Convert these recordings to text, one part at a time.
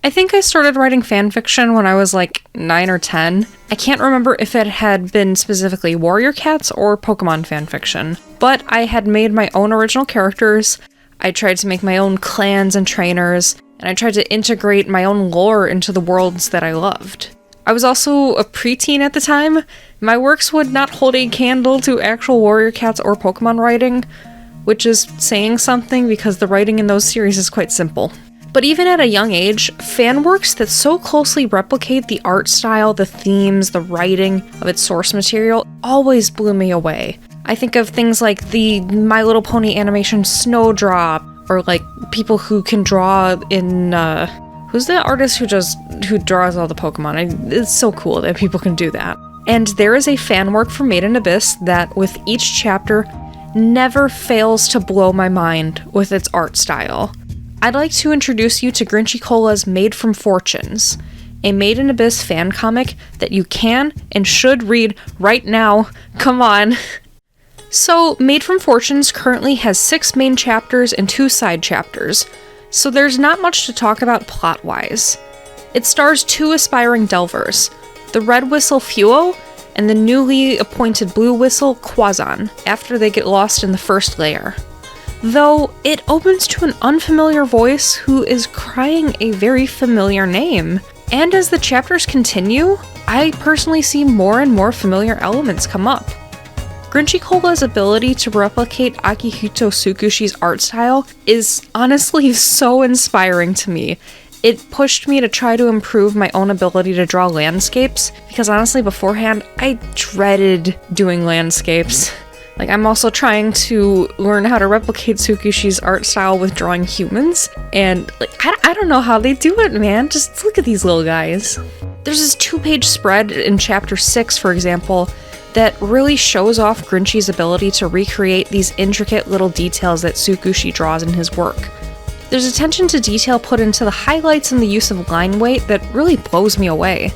I think I started writing fanfiction when I was like 9 or 10. I can't remember if it had been specifically Warrior Cats or Pokemon fanfiction, but I had made my own original characters, I tried to make my own clans and trainers, and I tried to integrate my own lore into the worlds that I loved. I was also a preteen at the time. My works would not hold a candle to actual Warrior Cats or Pokemon writing, which is saying something because the writing in those series is quite simple. But even at a young age, fan works that so closely replicate the art style, the themes, the writing of its source material always blew me away. I think of things like the My Little Pony animation Snowdrop, or like people who can draw in, who's the artist who draws all the Pokemon? It's so cool that people can do that. And there is a fan work from Made in Abyss that, with each chapter, never fails to blow my mind with its art style. I'd like to introduce you to Grinchy Cola's Made from Fortunes, a Made in Abyss fan comic that you can and should read right now. Come on. So, Made from Fortunes currently has 6 main chapters and 2 side chapters, so there's not much to talk about plot-wise. It stars 2 aspiring delvers, the Red Whistle Fuo and the newly appointed Blue Whistle Quazan, after they get lost in the first layer. Though it opens to an unfamiliar voice who is crying a very familiar name. And as the chapters continue, I personally see more and more familiar elements come up. Grinchy Cola's ability to replicate Akihito Tsukushi's art style is honestly so inspiring to me. It pushed me to try to improve my own ability to draw landscapes, because honestly beforehand, I dreaded doing landscapes. Like, I'm also trying to learn how to replicate Tsukushi's art style with drawing humans, and like, I don't know how they do it, man. Just look at these little guys. There's this 2-page spread in chapter 6, for example, that really shows off Grinchy's ability to recreate these intricate little details that Tsukushi draws in his work. There's attention to detail put into the highlights and the use of line weight that really blows me away.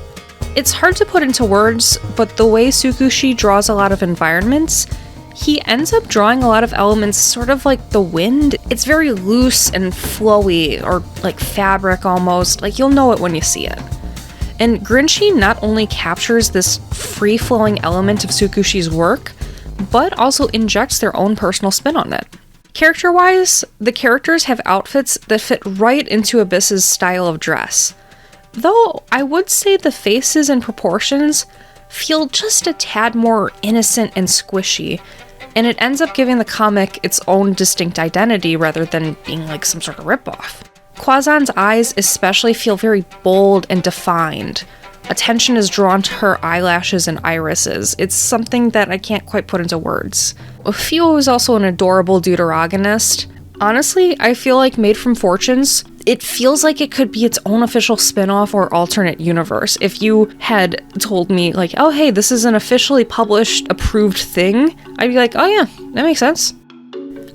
It's hard to put into words, but the way Tsukushi draws a lot of environments, he ends up drawing a lot of elements sort of like the wind. It's very loose and flowy, or like fabric almost, like you'll know it when you see it. And Grinchy not only captures this free-flowing element of Tsukushi's work, but also injects their own personal spin on it. Character-wise, the characters have outfits that fit right into Abyss's style of dress. Though I would say the faces and proportions feel just a tad more innocent and squishy, and it ends up giving the comic its own distinct identity rather than being like some sort of ripoff. Quazan's eyes especially feel very bold and defined. Attention is drawn to her eyelashes and irises. It's something that I can't quite put into words. Fuo is also an adorable deuteragonist. Honestly, I feel like Made from Fortunes, it feels like it could be its own official spin-off or alternate universe. If you had told me, like, oh hey, this is an officially published, approved thing, I'd be like, oh yeah, that makes sense.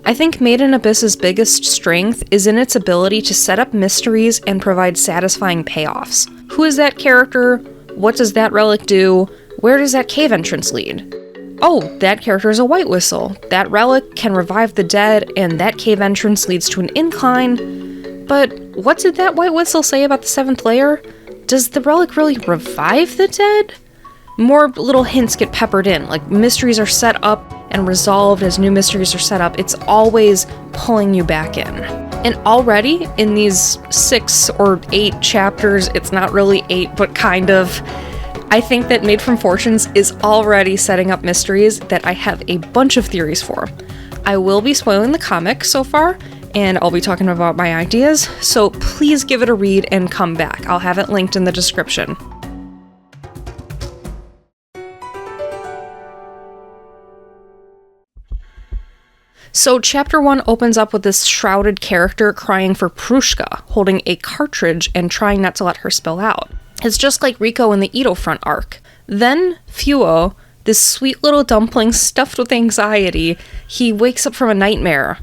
I think Made in Abyss's biggest strength is in its ability to set up mysteries and provide satisfying payoffs. Who is that character? What does that relic do? Where does that cave entrance lead? Oh, that character is a White Whistle. That relic can revive the dead, and that cave entrance leads to an incline. But what did that White Whistle say about the 7th layer? Does the relic really revive the dead? More little hints get peppered in, like mysteries are set up and resolved as new mysteries are set up. It's always pulling you back in. And already, in these 6 or 8 chapters, it's not really 8, but kind of, I think that Made from Fortunes is already setting up mysteries that I have a bunch of theories for. I will be spoiling the comic so far, and I'll be talking about my ideas, so please give it a read and come back. I'll have it linked in the description. So chapter 1 opens up with this shrouded character crying for Prushka, holding a cartridge and trying not to let her spill out. It's just like Rico in the Ito Front arc. Then Fuo, this sweet little dumpling stuffed with anxiety, he wakes up from a nightmare.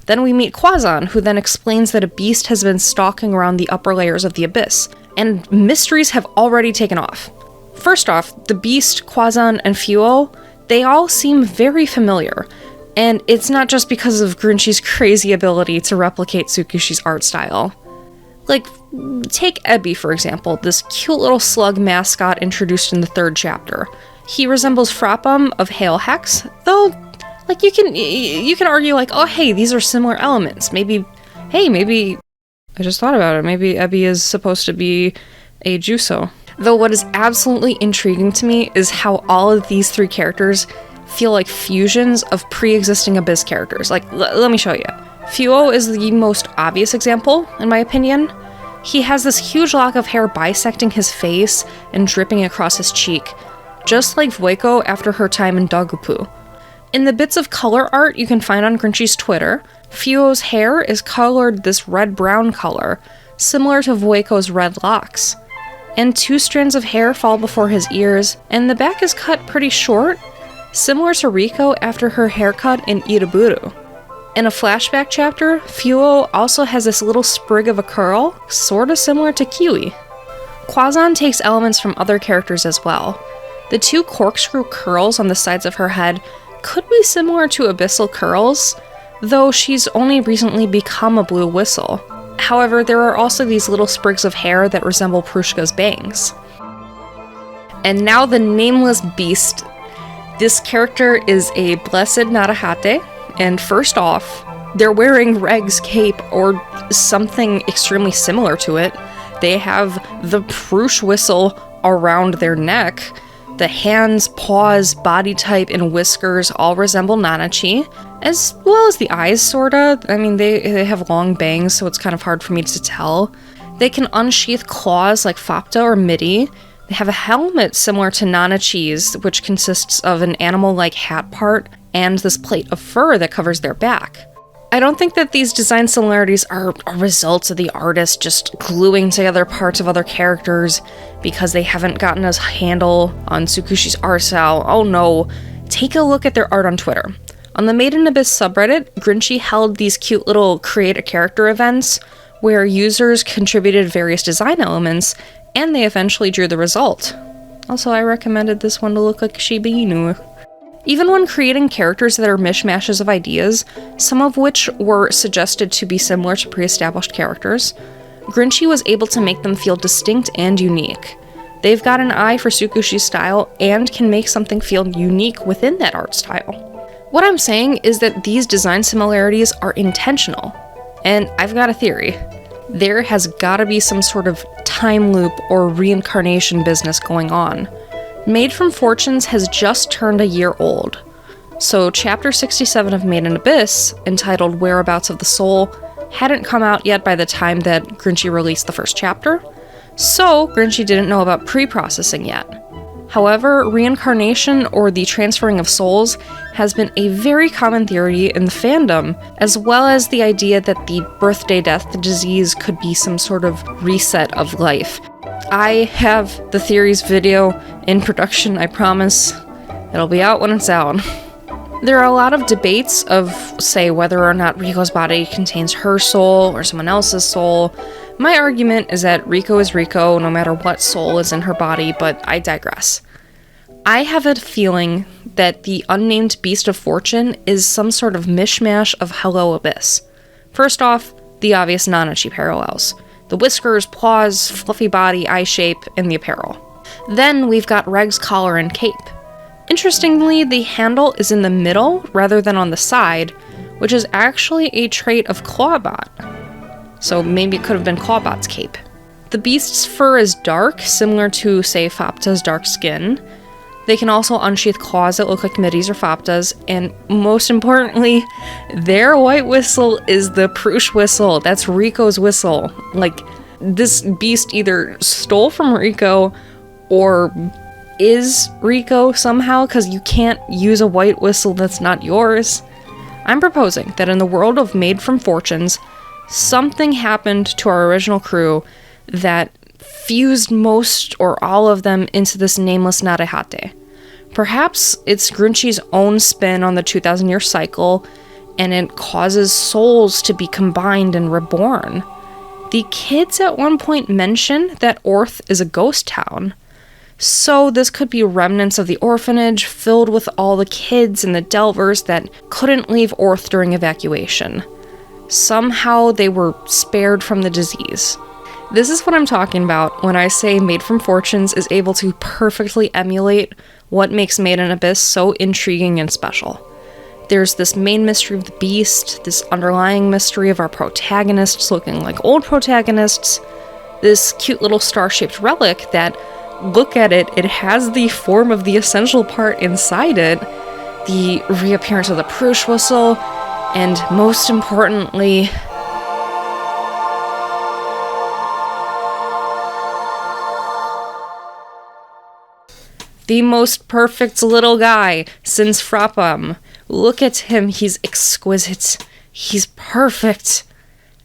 Then we meet Quazan, who then explains that a beast has been stalking around the upper layers of the abyss, and mysteries have already taken off. First off, the beast, Quazan, and Fuo, they all seem very familiar. And it's not just because of Grinchy's crazy ability to replicate Tsukushi's art style. Like, take Ebby, for example, this cute little slug mascot introduced in the 3rd chapter. He resembles Frappum of Hail Hex, though, like, you can argue, like, oh, hey, these are similar elements. Maybe, I just thought about it, maybe Ebby is supposed to be a Juso. Though what is absolutely intriguing to me is how all of these 3 characters feel like fusions of pre-existing Abyss characters. Like, let me show you. Fuo is the most obvious example, in my opinion. He has this huge lock of hair bisecting his face and dripping across his cheek, just like Vueko after her time in Dagupu. In the bits of color art you can find on Grinchy's Twitter, Fuo's hair is colored this red-brown color, similar to Vueko's red locks. And 2 strands of hair fall before his ears, and the back is cut pretty short, similar to Riko after her haircut in Iraburu. In a flashback chapter, Fuo also has this little sprig of a curl, sorta similar to Kiwi. Quazan takes elements from other characters as well. The 2 corkscrew curls on the sides of her head could be similar to abyssal curls, though she's only recently become a blue whistle. However, there are also these little sprigs of hair that resemble Prushka's bangs. And now the nameless beast. This character is a blessed Narahate, and first off, they're wearing Reg's cape or something extremely similar to it. They have the Prush whistle around their neck. The hands, paws, body type, and whiskers all resemble Nanachi, as well as the eyes, sorta. I mean, they have long bangs, so it's kind of hard for me to tell. They can unsheath claws like Faputa or Midi. They have a helmet similar to Nanachi's, which consists of an animal-like hat part and this plate of fur that covers their back. I don't think that these design similarities are results of the artist just gluing together parts of other characters because they haven't gotten a handle on Tsukushi's art style. Oh no. Take a look at their art on Twitter. On the Made in Abyss subreddit, Grinchy held these cute little create a character events where users contributed various design elements and they eventually drew the result. Also, I recommended this one to look like Shiba Inu. Even when creating characters that are mishmashes of ideas, some of which were suggested to be similar to pre-established characters, Grinchy was able to make them feel distinct and unique. They've got an eye for Tsukushi's style and can make something feel unique within that art style. What I'm saying is that these design similarities are intentional, and I've got a theory. There has gotta be some sort of time loop or reincarnation business going on. Made from Fortunes has just turned a year old, so chapter 67 of Made in Abyss, entitled Whereabouts of the Soul, hadn't come out yet by the time that Grinchy released the first chapter, so Grinchy didn't know about pre-processing yet. However, reincarnation or the transferring of souls has been a very common theory in the fandom, as well as the idea that the birthday-death disease could be some sort of reset of life. I have the theories video in production, I promise. It'll be out when it's out. There are a lot of debates of, say, whether or not Riko's body contains her soul or someone else's soul. My argument is that Riko is Riko no matter what soul is in her body, but I digress. I have a feeling that the unnamed Beast of Fortune is some sort of mishmash of Hello Abyss. First off, the obvious Nanachi parallels. The whiskers, paws, fluffy body, eye shape, and the apparel. Then we've got Reg's collar and cape. Interestingly, the handle is in the middle rather than on the side, which is actually a trait of Clawbot. So maybe it could have been Clawbot's cape. The beast's fur is dark, similar to, say, Faputa's dark skin. They can also unsheath claws that look like Middies or Faputa's, and most importantly, their white whistle is the Prush whistle. That's Riko's whistle. Like, this beast either stole from Riko or is Riko somehow, because you can't use a white whistle that's not yours. I'm proposing that in the world of Made from Fortunes, something happened to our original crew that fused most or all of them into this nameless Narehate. Perhaps it's Grinchy's own spin on the 2,000-year cycle, and it causes souls to be combined and reborn. The kids at one point mention that Orth is a ghost town, so this could be remnants of the orphanage filled with all the kids and the Delvers that couldn't leave Orth during evacuation. somehow they were spared from the disease. This is what I'm talking about when I say Made from Fortunes is able to perfectly emulate what makes Made in Abyss so intriguing and special. There's this main mystery of the beast, this underlying mystery of our protagonists looking like old protagonists, this cute little star-shaped relic that, look at it, it has the form of the essential part inside it, the reappearance of the Prush whistle, and most importantly, the most perfect little guy since Frappam. Look at him, he's exquisite. He's perfect.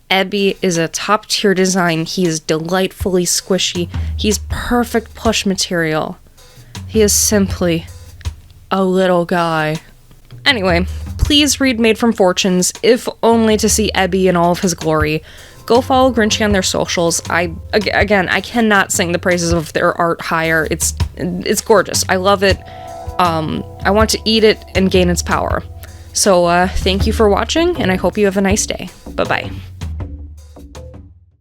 Ebby is a top-tier design. He is delightfully squishy. He's perfect plush material. He is simply a little guy. Anyway, please read Made from Fortunes, if only to see Ebby in all of his glory. Go follow Grinchy on their socials. I cannot sing the praises of their art higher. It's gorgeous. I love it. I want to eat it and gain its power. So thank you for watching, and I hope you have a nice day. Bye-bye.